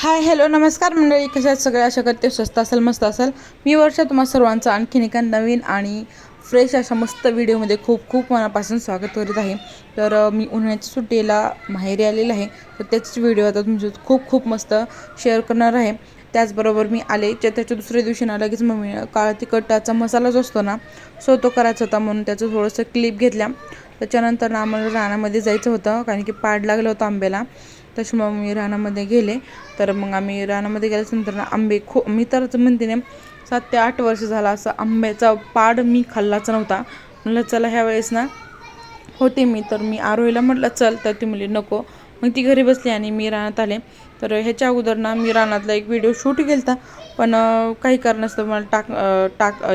Hi hello नमस्कार मंडळी, कशा आहेत सगळे? आशा करते स्वस्त असेल, मस्त असेल. मी वर्षा तुम्हा सर्वांचं आणखीन एका नवीन आणि फ्रेश अशा मस्त व्हिडिओमध्ये खूप खूप मनापासून स्वागत करीत आहे. तर मी उन्हाळ्याच्या सुट्टीला माहेरी आलेलं आहे, तर त्याच व्हिडिओ आता तुमच्या खूप खूप मस्त शेअर करणार आहे. त्याचबरोबर मी आले त्याच्या दुसऱ्या दिवशी ना लगेच मम्मी काळा तिखटाचा मसाला जो असतो ना, तो करायचा होता म्हणून त्याचं थोडंसं क्लिप घेतल्या. त्याच्यानंतर ना आम्हाला रानामध्ये जायचं होतं, कारण की पाड लागलं होतं आंब्याला. त्याच्यामुळे मी रानामध्ये गेले. तर मग आम्ही रानामध्ये गेल्यानंतर ना आंबे मी तर म्हणते ना 7 ते 8 वर्ष झाला असं आंब्याचा पाड मी खाल्लाच नव्हता. म्हणलं चला ह्या वेळेस ना होते मी आरोहीला म्हटलं चल, तर ती म्हणली नको. मग ती घरी बसली आणि मी रानात आले. तर ह्याच्या अगोदर ना मी रानातला एक व्हिडिओ शूट केला, पण काही कारणास्तव मला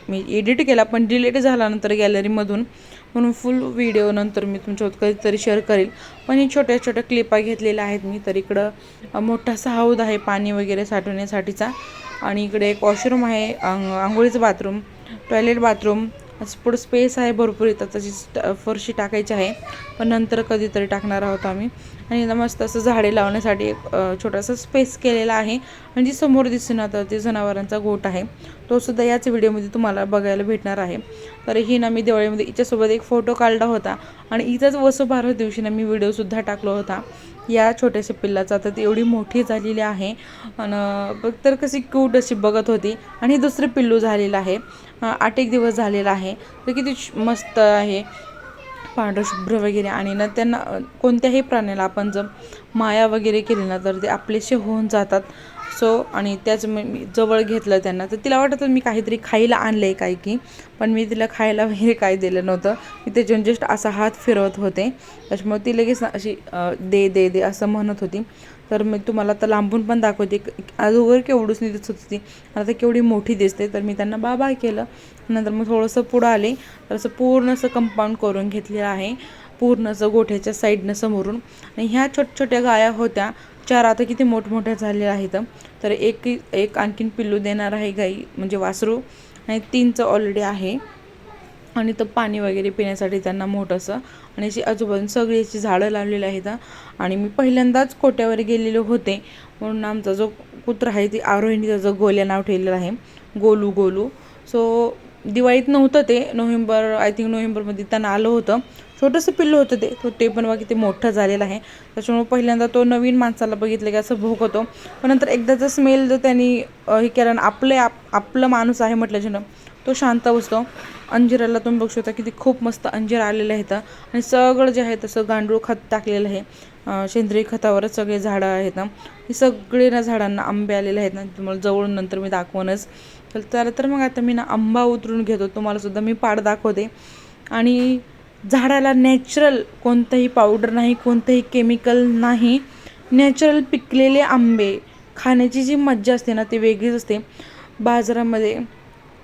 मी एडिट केला, पण डिलीट झाला नंतर गॅलरीमधून. म्हणून फुल व्हिडिओ नंतर मी तुमच्यासोबत कधीतरी शेअर करेल. पण ही छोट्या छोट्या क्लिपा घेतलेल्या आहेत मी. तर इकडं मोठासा हौद आहे पाणी वगैरे साठवण्यासाठीचा, आणि इकडे एक वॉशरूम आहे, आंघोळीचं बाथरूम, टॉयलेट बाथरूम. असं पुढं स्पेस आहे भरपूर. इथं त्याची फरशी टाकायची आहे, पण नंतर कधीतरी टाकणार आहोत आम्ही. आणि मस्त असं झाडे लावण्यासाठी एक छोटासा स्पेस केलेला आहे. आणि जी समोर दिसून आता ते जनावरांचा गोठ आहे, तो सुद्धा याच व्हिडिओमध्ये तुम्हाला बघायला भेटणार आहे. तर ही ना मी दिवाळीमध्ये हिच्यासोबत एक फोटो काढला होता, आणि इथंच वसुबारस दिवशी ना मी व्हिडिओसुद्धा टाकला होता या छोट्याशा पिल्लाचा. तर ती एवढी मोठी झालेली आहे, आणि बघ तर कशी क्यूट अशी बघत होती. आणि दुसरं पिल्लू झालेलं आहे, 8 दिवस झालेला आहे. तर किती मस्त आहे, पांढरं शुभ्र वगैरे. आणि ना त्यांना कोणत्याही प्राण्याला आपण जर माया वगैरे केली ना, तर ते आपलेसे होऊन जातात. आणि त्याच मी जवळ घेतलं त्यांना. तर तिला वाटतं मी काहीतरी खायला आणलं आहे काय की, पण मी तिला खायला वगैरे काही दिलं नव्हतं. मी त्याच्यावर जस्ट असा हात फिरवत होते. त्याच्यामुळे ती लगेच अशी दे दे दे असं म्हणत होती. तर मी तुम्हाला तर लांबून पण दाखवते, अगोदर केवढूच नाही दिसत होती, आता केवढी मोठी दिसते. तर मी त्यांना बाय केलं. नंतर मग थोडंसं पुढं आले, तर असं पूर्ण असं कंपाऊंड करून घेतलेलं आहे, पूर्ण असं गोठ्याच्या साईडनं समोरून. आणि ह्या छोट्या गाया होत्या 4, आता किती मोठमोठ्या झालेल्या आहेत. तर एक आणखीन पिल्लू देणार आहे गाई, म्हणजे वासरू. आणि 3चं ऑलरेडी आहे. आणि तर पाणी वगैरे पिण्यासाठी त्यांना मोठंसं. आणि अशी आजूबाजून सगळी अशी झाडं लावलेली आहेत. आणि मी पहिल्यांदाच कोट्यावर गेलेले होते, म्हणून आमचा जो कुत्रा आहे ती आरोहीने त्याचं गोल्या नाव ठेवलेलं आहे, गोलू. दिवाळीत नव्हतं ते, नोव्हेंबरमध्ये त्यांना आलं होतं. छोटंसं पिल्लू होतं ते पण बघा किती मोठं झालेलं आहे. त्याच्यामुळे पहिल्यांदा तो नवीन माणसाला बघितलं की असं भूक होतो. पण नंतर एकदाचा स्मेल जर त्यांनी हे केलं ना, आपलं माणूस आहे म्हटल्याच्यानं तो शांत बसतो. अंजिराला तुम्ही बघू शकता किती खूप मस्त अंजीर आलेले आहेत. आणि सगळं जे आहे तसं गांडूळ खत टाकलेलं आहे, सेंद्रिय खतावरच सगळे झाडं आहेत ना. ही सगळे ना झाडांना आंबे आलेले आहेत ना, तुम्हाला जवळून नंतर मी दाखवणच. तर मग आता मी ना आंबा उतरून घेतो, तुम्हालासुद्धा मी पाड दाखवते. आणि झाडाला नॅचरल कोणतंही पावडर नाही, कोणतंही केमिकल नाही, नॅचरल पिकलेले आंबे खाण्याची जी मज्जा असते ना ती वेगळीच असते. बाजारामध्ये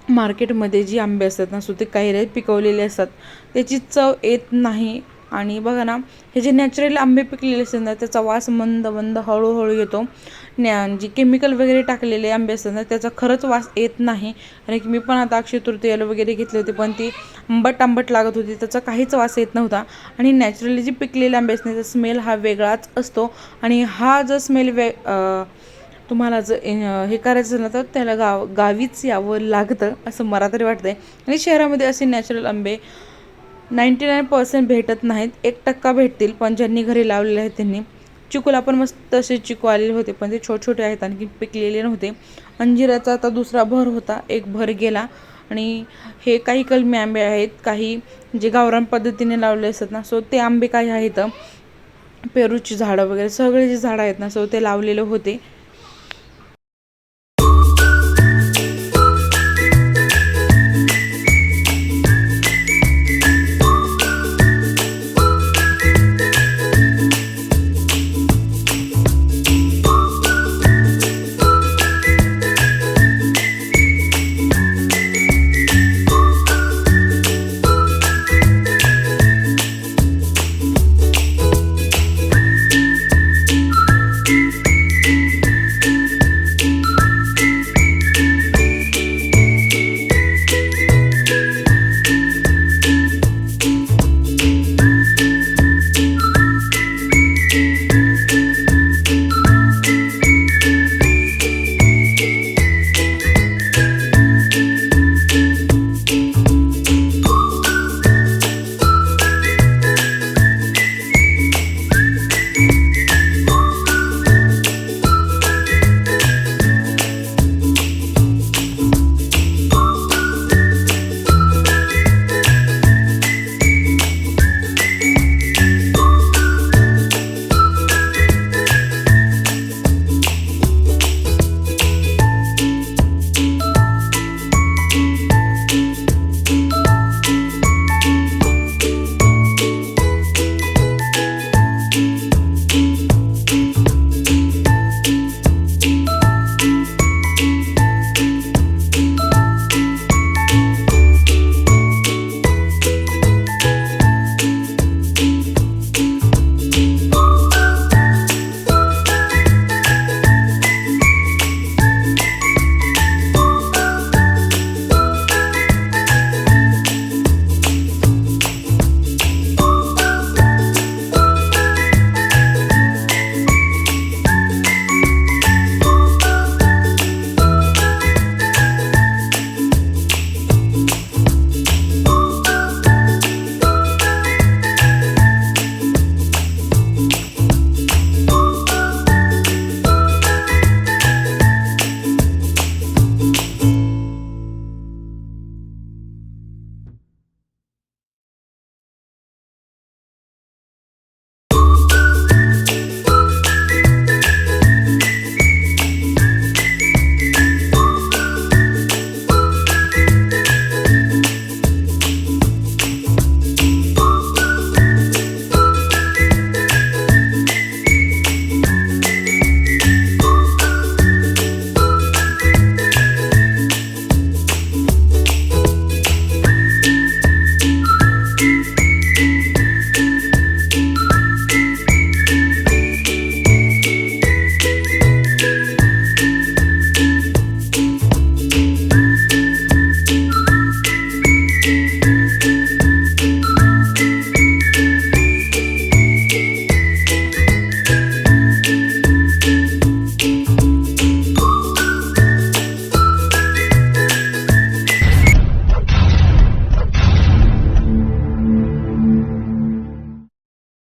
मार्केटमध्ये जी आंबे असतात ना, ते काही पिकवलेले असतात, त्याची चव येत नाही. आणि बघा ना, हे जे नॅचरल आंबे पिकलेले असतात ना, त्याचा वास मंद हळूहळू येतो. जी केमिकल वगैरे टाकलेले आंबे असतात ना, त्याचा खरंच वास येत नाही. आणि मी पण आता अक्षय तृतीयेला वगैरे घेतले होते, पण ती आंबट लागत होती, त्याचा काहीच वास येत नव्हता. आणि नॅचरली जे पिकलेले आंबे असतात त्याचा स्मेल हा वेगळाच असतो. आणि हा जो स्मेल तुम्हाला जर हे करायचं ना, तर त्याला गावीच यावं लागतं असं मला तरी वाटतं आहे. आणि शहरामध्ये असे नॅचरल आंबे 99% भेटत नाहीत, 1% भेटतील. पण ज्यांनी घरी लावलेले आहेत त्यांनी. चिकूला पण मस्त असे चिकू आलेले होते, पण ते छोटे आहेत, आणखी पिकलेले नव्हते. अंजिराचा आता दुसरा भर होता, एक भर गेला. आणि हे काही कलमी आंबे आहेत, काही जे गावरान पद्धतीने लावले असतात ना, ते आंबे काही आहेत. पेरूची झाडं वगैरे सगळे जे झाडं आहेत ना, ते लावलेले होते.